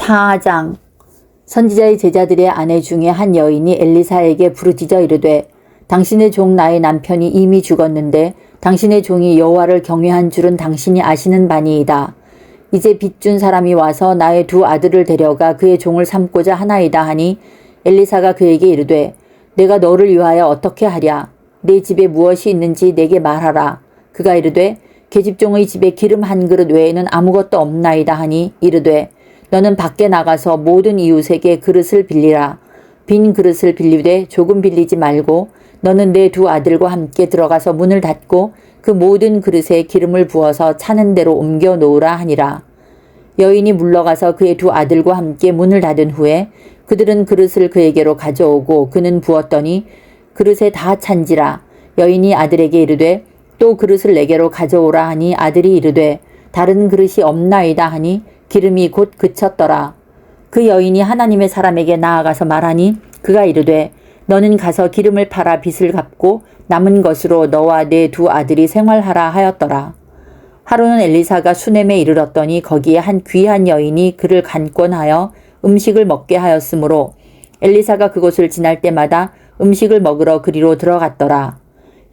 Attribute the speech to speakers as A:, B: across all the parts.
A: 4장. 선지자의 제자들의 아내 중에 한 여인이 엘리사에게 부르짖어 이르되 당신의 종 나의 남편이 이미 죽었는데 당신의 종이 여호와를 경외한 줄은 당신이 아시는 바니이다. 이제 빚준 사람이 와서 나의 두 아들을 데려가 그의 종을 삼고자 하나이다 하니 엘리사가 그에게 이르되 내가 너를 위하여 어떻게 하랴. 내 집에 무엇이 있는지 내게 말하라. 그가 이르되 계집종의 집에 기름 한 그릇 외에는 아무것도 없나이다 하니 이르되 너는 밖에 나가서 모든 이웃에게 그릇을 빌리라. 빈 그릇을 빌리되 조금 빌리지 말고 너는 내 두 아들과 함께 들어가서 문을 닫고 그 모든 그릇에 기름을 부어서 차는 대로 옮겨 놓으라 하니라. 여인이 물러가서 그의 두 아들과 함께 문을 닫은 후에 그들은 그릇을 그에게로 가져오고 그는 부었더니 그릇에 다 찬지라. 여인이 아들에게 이르되 또 그릇을 내게로 가져오라 하니 아들이 이르되 다른 그릇이 없나이다 하니 기름이 곧 그쳤더라. 그 여인이 하나님의 사람에게 나아가서 말하니 그가 이르되 너는 가서 기름을 팔아 빚을 갚고 남은 것으로 너와 내 두 아들이 생활하라 하였더라. 하루는 엘리사가 수넴에 이르렀더니 거기에 한 귀한 여인이 그를 간권하여 음식을 먹게 하였으므로 엘리사가 그곳을 지날 때마다 음식을 먹으러 그리로 들어갔더라.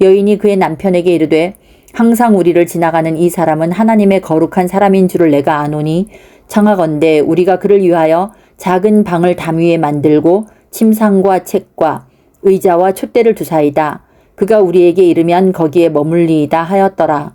A: 여인이 그의 남편에게 이르되 항상 우리를 지나가는 이 사람은 하나님의 거룩한 사람인 줄을 내가 아노니 청하건대 우리가 그를 위하여 작은 방을 담 위에 만들고 침상과 책과 의자와 촛대를 두사이다. 그가 우리에게 이르면 거기에 머물리이다 하였더라.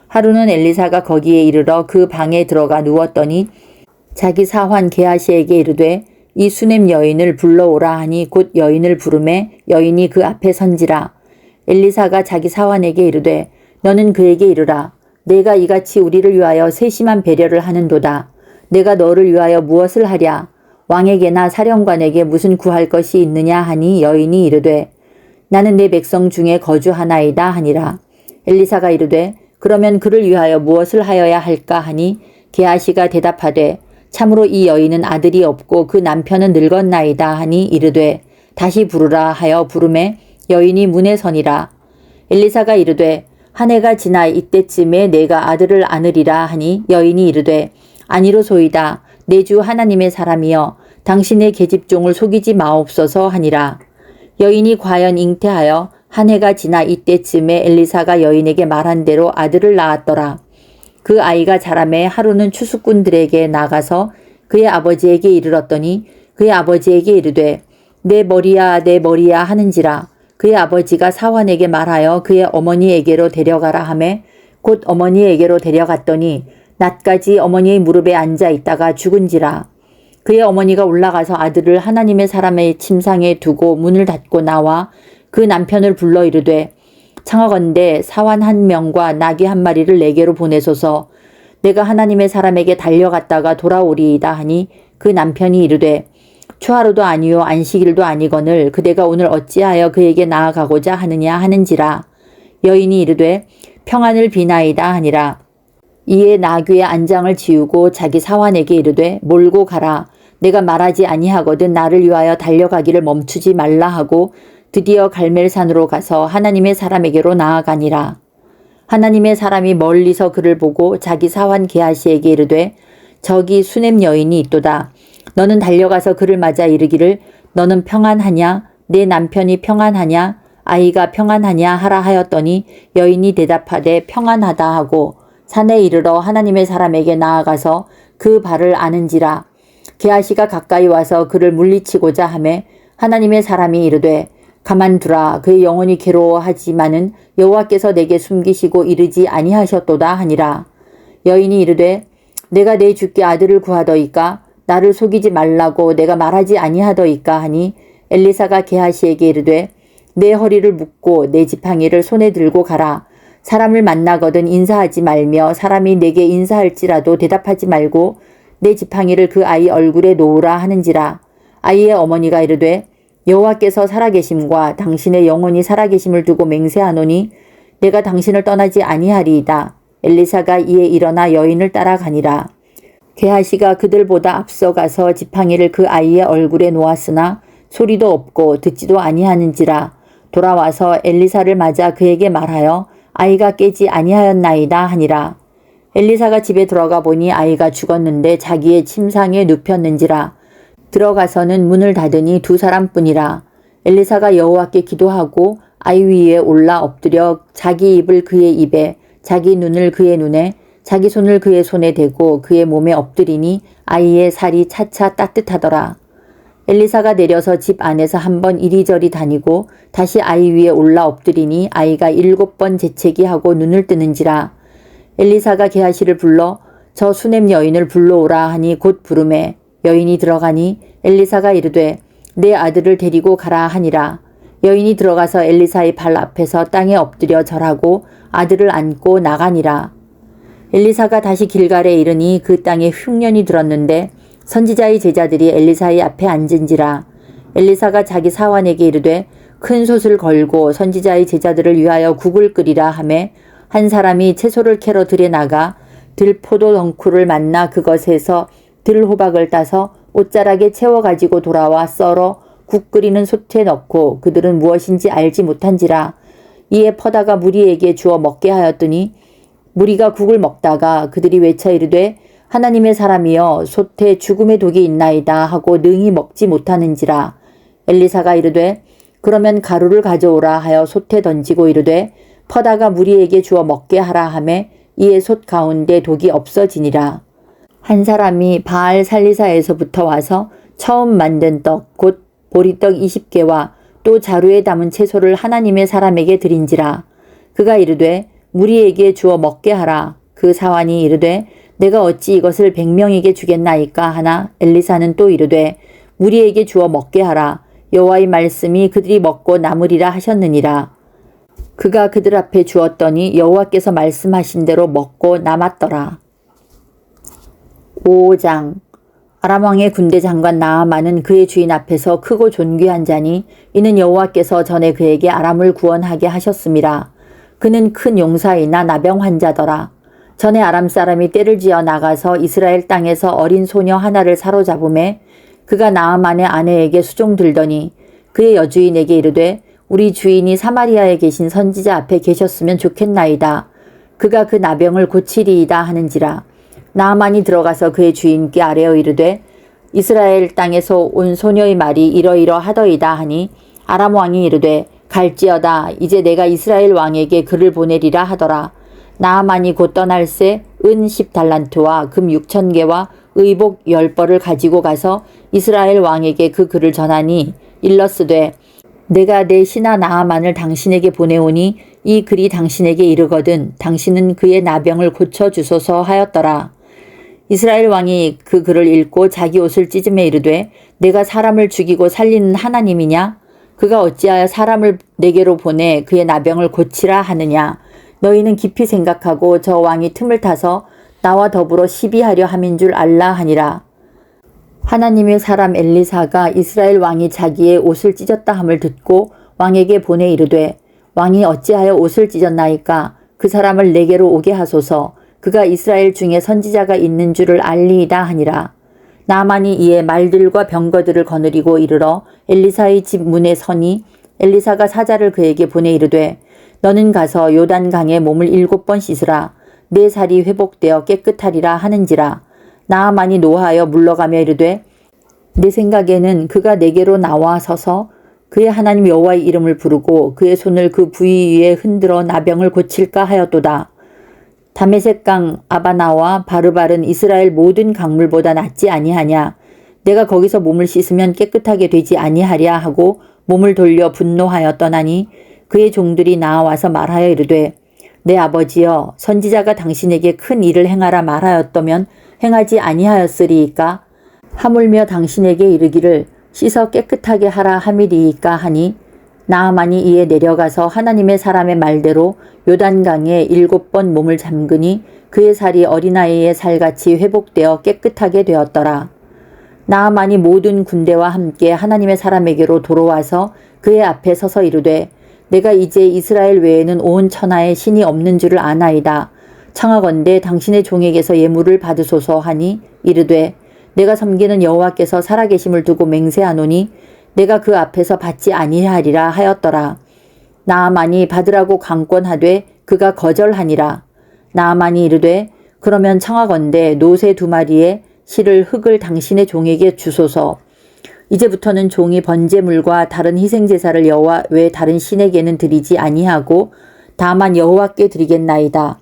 A: 하루는 엘리사가 거기에 이르러 그 방에 들어가 누웠더니 자기 사환 게하시에게 이르되 이 수넴 여인을 불러오라 하니 곧 여인을 부르매 여인이 그 앞에 선지라. 엘리사가 자기 사환에게 이르되 너는 그에게 이르라. 내가 이같이 우리를 위하여 세심한 배려를 하는도다. 내가 너를 위하여 무엇을 하랴. 왕에게나 사령관에게 무슨 구할 것이 있느냐 하니 여인이 이르되 나는 내 백성 중에 거주하나이다 하니라. 엘리사가 이르되 그러면 그를 위하여 무엇을 하여야 할까 하니 게하시가 대답하되 참으로 이 여인은 아들이 없고 그 남편은 늙었나이다 하니 이르되 다시 부르라 하여 부르매 여인이 문에 서니라. 엘리사가 이르되 한 해가 지나 이때쯤에 내가 아들을 안으리라 하니 여인이 이르되 아니로소이다. 내 주 하나님의 사람이여 당신의 계집종을 속이지 마옵소서 하니라. 여인이 과연 잉태하여 한 해가 지나 이때쯤에 엘리사가 여인에게 말한 대로 아들을 낳았더라. 그 아이가 자라매 하루는 추수꾼들에게 나가서 그의 아버지에게 이르렀더니 그의 아버지에게 이르되 내 머리야 내 머리야 하는지라. 그의 아버지가 사환에게 말하여 그의 어머니에게로 데려가라 하매 곧 어머니에게로 데려갔더니 낮까지 어머니의 무릎에 앉아 있다가 죽은지라. 그의 어머니가 올라가서 아들을 하나님의 사람의 침상에 두고 문을 닫고 나와 그 남편을 불러 이르되 청하건대 사환 한 명과 나귀 한 마리를 내게로 보내소서. 내가 하나님의 사람에게 달려갔다가 돌아오리이다 하니 그 남편이 이르되 초하루도 아니요 안식일도 아니거늘 그대가 오늘 어찌하여 그에게 나아가고자 하느냐 하는지라. 여인이 이르되 평안을 비나이다 하니라. 이에 나귀의 안장을 지우고 자기 사환에게 이르되 몰고 가라. 내가 말하지 아니하거든 나를 위하여 달려가기를 멈추지 말라 하고 드디어 갈멜산으로 가서 하나님의 사람에게로 나아가니라. 하나님의 사람이 멀리서 그를 보고 자기 사환 게하시에게 이르되 저기 수넴 여인이 있도다. 너는 달려가서 그를 맞아 이르기를 너는 평안하냐? 내 남편이 평안하냐? 아이가 평안하냐? 하라 하였더니 여인이 대답하되 평안하다 하고 산에 이르러 하나님의 사람에게 나아가서 그 발을 아는지라. 게하시가 가까이 와서 그를 물리치고자 하매 하나님의 사람이 이르되 가만두라. 그의 영혼이 괴로워하지만은 여호와께서 내게 숨기시고 이르지 아니하셨도다 하니라. 여인이 이르되 내가 내 주께 아들을 구하더이까 나를 속이지 말라고 내가 말하지 아니하더이까 하니 엘리사가 게하시에게 이르되 내 허리를 묶고 내 지팡이를 손에 들고 가라. 사람을 만나거든 인사하지 말며 사람이 내게 인사할지라도 대답하지 말고 내 지팡이를 그 아이 얼굴에 놓으라 하는지라. 아이의 어머니가 이르되 여호와께서 살아계심과 당신의 영혼이 살아계심을 두고 맹세하노니 내가 당신을 떠나지 아니하리이다. 엘리사가 이에 일어나 여인을 따라가니라. 게하시가 그들보다 앞서가서 지팡이를 그 아이의 얼굴에 놓았으나 소리도 없고 듣지도 아니하는지라. 돌아와서 엘리사를 맞아 그에게 말하여 아이가 깨지 아니하였나이다 하니라. 엘리사가 집에 들어가 보니 아이가 죽었는데 자기의 침상에 눕혔는지라. 들어가서는 문을 닫으니 두 사람뿐이라. 엘리사가 여호와께 기도하고 아이 위에 올라 엎드려 자기 입을 그의 입에, 자기 눈을 그의 눈에, 자기 손을 그의 손에 대고 그의 몸에 엎드리니 아이의 살이 차차 따뜻하더라. 엘리사가 내려서 집 안에서 한번 이리저리 다니고 다시 아이 위에 올라 엎드리니 아이가 7번 재채기 하고 눈을 뜨는지라. 엘리사가 게하시를 불러 저 수넴 여인을 불러오라 하니 곧 부르매 여인이 들어가니 엘리사가 이르되 내 아들을 데리고 가라 하니라. 여인이 들어가서 엘리사의 발 앞에서 땅에 엎드려 절하고 아들을 안고 나가니라. 엘리사가 다시 길갈에 이르니 그 땅에 흉년이 들었는데 선지자의 제자들이 엘리사의 앞에 앉은지라. 엘리사가 자기 사환에게 이르되 큰 솥을 걸고 선지자의 제자들을 위하여 국을 끓이라 하매 한 사람이 채소를 캐러 들에 나가 들포도 덩쿨을 만나 그것에서 들호박을 따서 옷자락에 채워 가지고 돌아와 썰어 국 끓이는 솥에 넣고 그들은 무엇인지 알지 못한지라. 이에 퍼다가 무리에게 주어 먹게 하였더니 무리가 국을 먹다가 그들이 외쳐 이르되 하나님의 사람이여 솥에 죽음의 독이 있나이다 하고 능히 먹지 못하는지라. 엘리사가 이르되 그러면 가루를 가져오라 하여 솥에 던지고 이르되 퍼다가 무리에게 주어 먹게 하라 하매 이에 솥 가운데 독이 없어지니라. 한 사람이 바알 살리사에서부터 와서 처음 만든 떡 곧 보리떡 20개와 또 자루에 담은 채소를 하나님의 사람에게 드린지라. 그가 이르되 무리에게 주어 먹게 하라. 그 사환이 이르되 내가 어찌 이것을 100명에게 주겠나이까 하나 엘리사는 또 이르되 무리에게 주어 먹게 하라. 여호와의 말씀이 그들이 먹고 남으리라 하셨느니라. 그가 그들 앞에 주었더니 여호와께서 말씀하신 대로 먹고 남았더라. 5장. 아람 왕의 군대 장관 나아만은 그의 주인 앞에서 크고 존귀한 자니 이는 여호와께서 전에 그에게 아람을 구원하게 하셨음이라. 그는 큰 용사이나 나병 환자더라. 전에 아람 사람이 떼를 지어 나가서 이스라엘 땅에서 어린 소녀 하나를 사로잡음에 그가 나아만의 아내에게 수종들더니 그의 여주인에게 이르되 우리 주인이 사마리아에 계신 선지자 앞에 계셨으면 좋겠나이다. 그가 그 나병을 고치리이다 하는지라. 나아만이 들어가서 그의 주인께 아뢰어 이르되 이스라엘 땅에서 온 소녀의 말이 이러이러하더이다 하니 아람 왕이 이르되 갈지어다. 이제 내가 이스라엘 왕에게 글을 보내리라 하더라. 나아만이 곧 떠날새 은 10달란트와 금 6,000개와 의복 10벌을 가지고 가서 이스라엘 왕에게 그 글을 전하니 일러스되 내가 내 신하 나아만을 당신에게 보내오니 이 글이 당신에게 이르거든 당신은 그의 나병을 고쳐주소서 하였더라. 이스라엘 왕이 그 글을 읽고 자기 옷을 찢으며 이르되 내가 사람을 죽이고 살리는 하나님이냐? 그가 어찌하여 사람을 내게로 보내 그의 나병을 고치라 하느냐? 너희는 깊이 생각하고 저 왕이 틈을 타서 나와 더불어 시비하려 함인 줄 알라 하니라. 하나님의 사람 엘리사가 이스라엘 왕이 자기의 옷을 찢었다 함을 듣고 왕에게 보내 이르되 왕이 어찌하여 옷을 찢었나이까? 그 사람을 내게로 오게 하소서. 그가 이스라엘 중에 선지자가 있는 줄을 알리이다 하니라. 나아만이 이에 말들과 병거들을 거느리고 이르러 엘리사의 집 문에 서니 엘리사가 사자를 그에게 보내 이르되 너는 가서 요단강에 몸을 7번 씻으라. 내 살이 회복되어 깨끗하리라 하는지라. 나아만이 노하여 물러가며 이르되 내 생각에는 그가 내게로 나와 서서 그의 하나님 여호와의 이름을 부르고 그의 손을 그 부위 위에 흔들어 나병을 고칠까 하였도다. 다메섹강 아바나와 바르발은 이스라엘 모든 강물보다 낫지 아니하냐. 내가 거기서 몸을 씻으면 깨끗하게 되지 아니하랴 하고 몸을 돌려 분노하여 떠나니 그의 종들이 나와서 말하여 이르되 내 아버지여 선지자가 당신에게 큰 일을 행하라 말하였다면 행하지 아니하였으리이까? 하물며 당신에게 이르기를 씻어 깨끗하게 하라 함이리이까 하니 나아만이 이에 내려가서 하나님의 사람의 말대로 요단강에 7번 몸을 잠그니 그의 살이 어린아이의 살같이 회복되어 깨끗하게 되었더라. 나아만이 모든 군대와 함께 하나님의 사람에게로 돌아와서 그의 앞에 서서 이르되 내가 이제 이스라엘 외에는 온 천하에 신이 없는 줄을 아나이다. 청하건대 당신의 종에게서 예물을 받으소서 하니 이르되 내가 섬기는 여호와께서 살아계심을 두고 맹세하노니 내가 그 앞에서 받지 아니하리라 하였더라. 나아만이 받으라고 강권하되 그가 거절하니라. 나아만이 이르되 그러면 청하건대 노새 2마리의 실을 흙을 당신의 종에게 주소서. 이제부터는 종이 번제물과 다른 희생제사를 여호와 외 다른 신에게는 드리지 아니하고 다만 여호와께 드리겠나이다.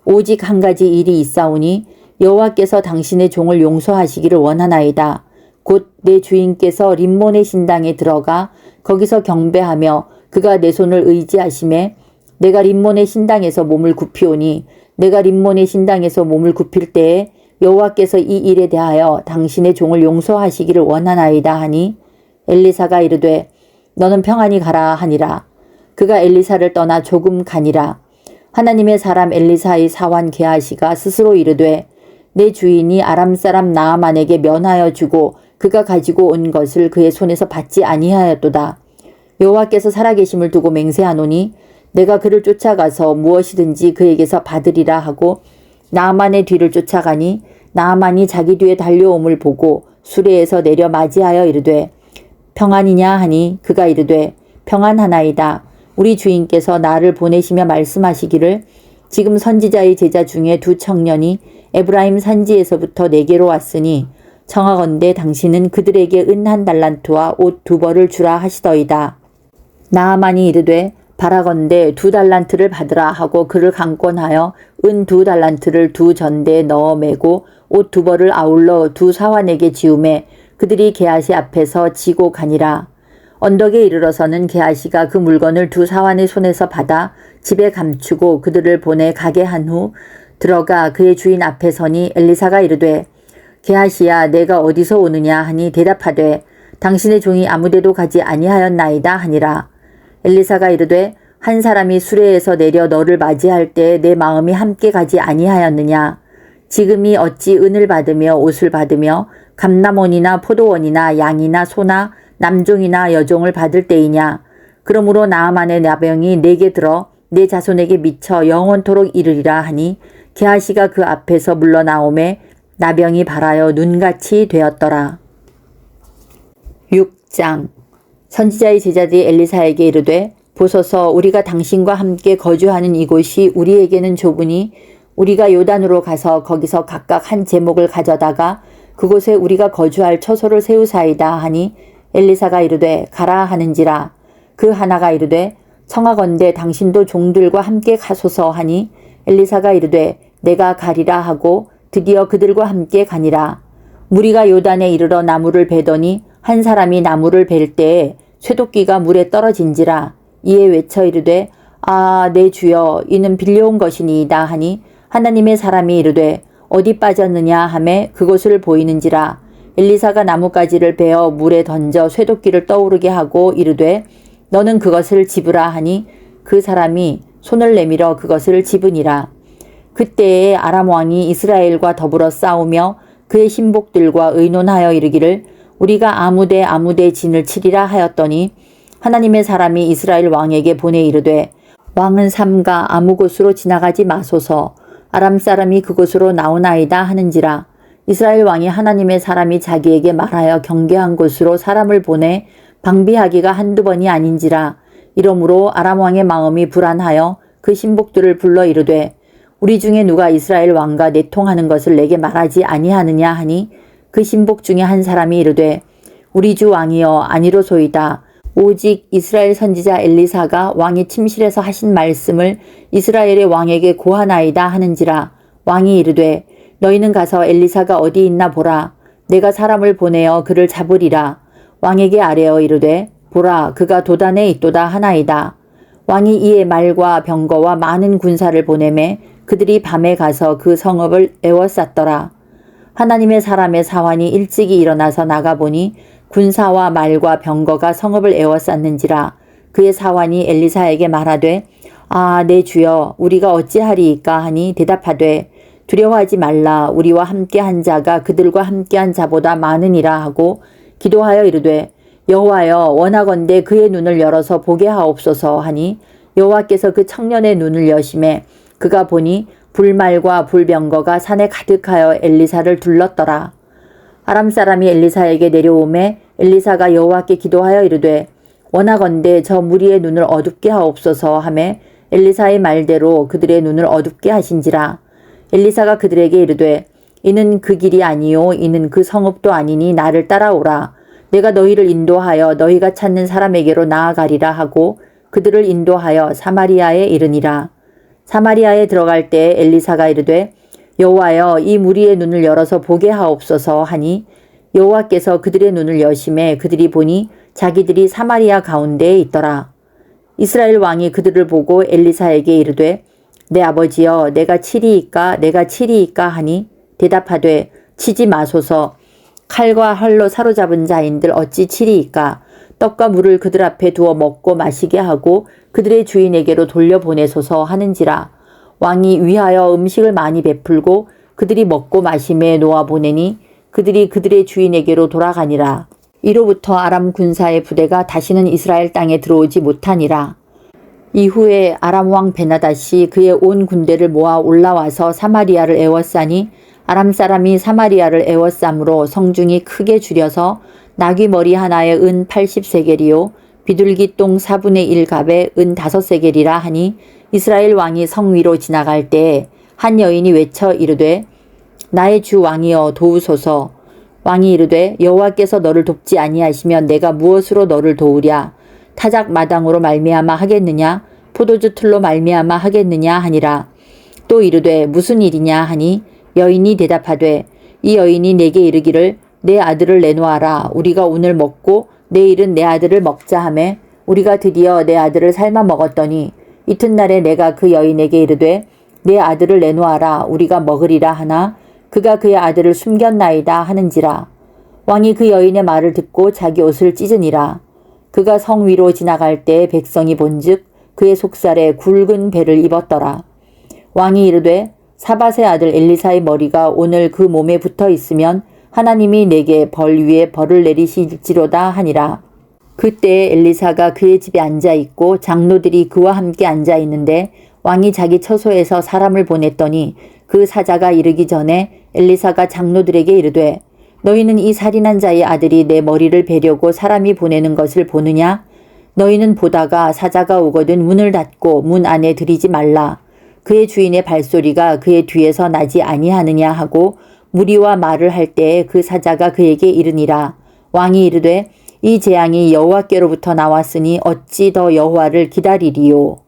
A: 오직 한 가지 일이 있사오니 여호와께서 당신의 종을 용서하시기를 원하나이다. 곧 내 주인께서 림몬의 신당에 들어가 거기서 경배하며 그가 내 손을 의지하심에 내가 림몬의 신당에서 몸을 굽히오니 내가 림몬의 신당에서 몸을 굽힐 때에 여호와께서 이 일에 대하여 당신의 종을 용서하시기를 원하나이다 하니 엘리사가 이르되 너는 평안히 가라 하니라. 그가 엘리사를 떠나 조금 가니라. 하나님의 사람 엘리사의 사환 게하시가 스스로 이르되 내 주인이 아람 사람 나아만에게 면하여 주고 그가 가지고 온 것을 그의 손에서 받지 아니하였도다. 여호와께서 살아계심을 두고 맹세하노니 내가 그를 쫓아가서 무엇이든지 그에게서 받으리라 하고 나아만의 뒤를 쫓아가니 나아만이 자기 뒤에 달려옴을 보고 수레에서 내려 맞이하여 이르되 평안이냐 하니 그가 이르되 평안하나이다. 우리 주인께서 나를 보내시며 말씀하시기를 지금 선지자의 제자 중에 2 청년이 에브라임 산지에서부터 내게로 왔으니 청하건대 당신은 그들에게 은 1달란트와 옷 2벌을 주라 하시더이다. 나아만이 이르되 바라건대 2달란트를 받으라 하고 그를 강권하여 은 2달란트를 2 전대에 넣어 매고 옷 2벌을 아울러 2 사환에게 지우매 그들이 게하시 앞에서 지고 가니라. 언덕에 이르러서는 게하시가 그 물건을 2 사환의 손에서 받아 집에 감추고 그들을 보내 가게 한 후 들어가 그의 주인 앞에 서니 엘리사가 이르되 게하시야 내가 어디서 오느냐 하니 대답하되 당신의 종이 아무데도 가지 아니하였나이다 하니라. 엘리사가 이르되 한 사람이 수레에서 내려 너를 맞이할 때 내 마음이 함께 가지 아니하였느냐. 지금이 어찌 은을 받으며 옷을 받으며 감람원이나 포도원이나 양이나 소나 남종이나 여종을 받을 때이냐. 그러므로 나아만의 나병이 내게 들어 내 자손에게 미쳐 영원토록 이르리라 하니 게하시가 그 앞에서 물러나오매 나병이 발하여 눈같이 되었더라. 6장. 선지자의 제자들이 엘리사에게 이르되 보소서 우리가 당신과 함께 거주하는 이곳이 우리에게는 좁으니 우리가 요단으로 가서 거기서 각각 한 제목을 가져다가 그곳에 우리가 거주할 처소를 세우사이다 하니 엘리사가 이르되 가라 하는지라. 그 하나가 이르되 청하건대 당신도 종들과 함께 가소서 하니 엘리사가 이르되 내가 가리라 하고 드디어 그들과 함께 가니라. 무리가 요단에 이르러 나무를 베더니 한 사람이 나무를 벨 때에 쇠도끼가 물에 떨어진지라. 이에 외쳐 이르되 아 내 주여 이는 빌려온 것이니이다 하니 하나님의 사람이 이르되 어디 빠졌느냐 하매 그곳을 보이는지라. 엘리사가 나뭇가지를 베어 물에 던져 쇠도끼를 떠오르게 하고 이르되 너는 그것을 집으라 하니 그 사람이 손을 내밀어 그것을 집으니라. 그때에 아람 왕이 이스라엘과 더불어 싸우며 그의 신복들과 의논하여 이르기를 우리가 아무데 진을 치리라 하였더니 하나님의 사람이 이스라엘 왕에게 보내 이르되 왕은 삼가 아무 곳으로 지나가지 마소서. 아람 사람이 그곳으로 나오나이다 하는지라. 이스라엘 왕이 하나님의 사람이 자기에게 말하여 경계한 곳으로 사람을 보내 방비하기가 한두 번이 아닌지라. 이러므로 아람 왕의 마음이 불안하여 그 신복들을 불러 이르되 우리 중에 누가 이스라엘 왕과 내통하는 것을 내게 말하지 아니하느냐 하니 그 신복 중에 한 사람이 이르되 우리 주 왕이여 아니로소이다. 오직 이스라엘 선지자 엘리사가 왕의 침실에서 하신 말씀을 이스라엘의 왕에게 고하나이다 하는지라. 왕이 이르되 너희는 가서 엘리사가 어디 있나 보라. 내가 사람을 보내어 그를 잡으리라. 왕에게 아뢰어 이르되 보라 그가 도단에 있도다 하나이다. 왕이 이에 말과 병거와 많은 군사를 보내매 그들이 밤에 가서 그 성읍을 에워쌌더라. 하나님의 사람의 사환이 일찍이 일어나서 나가보니 군사와 말과 병거가 성읍을 에워쌌는지라. 그의 사환이 엘리사에게 말하되 아 내 주여 우리가 어찌하리이까 하니 대답하되 두려워하지 말라. 우리와 함께한 자가 그들과 함께한 자보다 많으니라 하고 기도하여 이르되 여호와여 원하건대 그의 눈을 열어서 보게 하옵소서 하니 여호와께서 그 청년의 눈을 여심해 그가 보니 불말과 불병거가 산에 가득하여 엘리사를 둘렀더라. 아람 사람이 엘리사에게 내려오매 엘리사가 여호와께 기도하여 이르되 원하건대 저 무리의 눈을 어둡게 하옵소서 하매 엘리사의 말대로 그들의 눈을 어둡게 하신지라. 엘리사가 그들에게 이르되 이는 그 길이 아니요 이는 그 성읍도 아니니 나를 따라오라. 내가 너희를 인도하여 너희가 찾는 사람에게로 나아가리라 하고 그들을 인도하여 사마리아에 이르니라. 사마리아에 들어갈 때 엘리사가 이르되 여호와여 이 무리의 눈을 열어서 보게 하옵소서 하니 여호와께서 그들의 눈을 여심해 그들이 보니 자기들이 사마리아 가운데에 있더라. 이스라엘 왕이 그들을 보고 엘리사에게 이르되 내 아버지여 내가 치리이까 하니 대답하되 치지 마소서. 칼과 활로 사로잡은 자인들 어찌 치리이까. 떡과 물을 그들 앞에 두어 먹고 마시게 하고 그들의 주인에게로 돌려보내소서 하는지라. 왕이 위하여 음식을 많이 베풀고 그들이 먹고 마심에 놓아 보내니 그들이 그들의 주인에게로 돌아가니라. 이로부터 아람 군사의 부대가 다시는 이스라엘 땅에 들어오지 못하니라. 이후에 아람 왕 베나닷이 그의 온 군대를 모아 올라와서 사마리아를 에워싸니 아람 사람이 사마리아를 에워싸므로 성중이 크게 줄여서 나귀 머리 하나에 은 80세겔이요 비둘기 똥 4분의 1갑에 은 5세겔이라 하니 이스라엘 왕이 성 위로 지나갈 때에 한 여인이 외쳐 이르되 나의 주 왕이여 도우소서. 왕이 이르되 여호와께서 너를 돕지 아니하시면 내가 무엇으로 너를 도우랴. 타작 마당으로 말미암아 하겠느냐 포도주 틀로 말미암아 하겠느냐 하니라. 또 이르되 무슨 일이냐 하니 여인이 대답하되 이 여인이 내게 이르기를 내 아들을 내놓아라. 우리가 오늘 먹고 내일은 내 아들을 먹자 하매 우리가 드디어 내 아들을 삶아 먹었더니 이튿날에 내가 그 여인에게 이르되 내 아들을 내놓아라. 우리가 먹으리라 하나 그가 그의 아들을 숨겼나이다 하는지라. 왕이 그 여인의 말을 듣고 자기 옷을 찢으니라. 그가 성 위로 지나갈 때 백성이 본즉 그의 속살에 굵은 배를 입었더라. 왕이 이르되 사밧의 아들 엘리사의 머리가 오늘 그 몸에 붙어 있으면 하나님이 내게 벌 위에 벌을 내리실지로다 하니라. 그때 엘리사가 그의 집에 앉아 있고 장로들이 그와 함께 앉아 있는데 왕이 자기 처소에서 사람을 보냈더니 그 사자가 이르기 전에 엘리사가 장로들에게 이르되 너희는 이 살인한 자의 아들이 내 머리를 베려고 사람이 보내는 것을 보느냐? 너희는 보다가 사자가 오거든 문을 닫고 문 안에 들이지 말라. 그의 주인의 발소리가 그의 뒤에서 나지 아니하느냐 하고 무리와 말을 할 때에 그 사자가 그에게 이르니라. 왕이 이르되 이 재앙이 여호와께로부터 나왔으니 어찌 더 여호와를 기다리리요.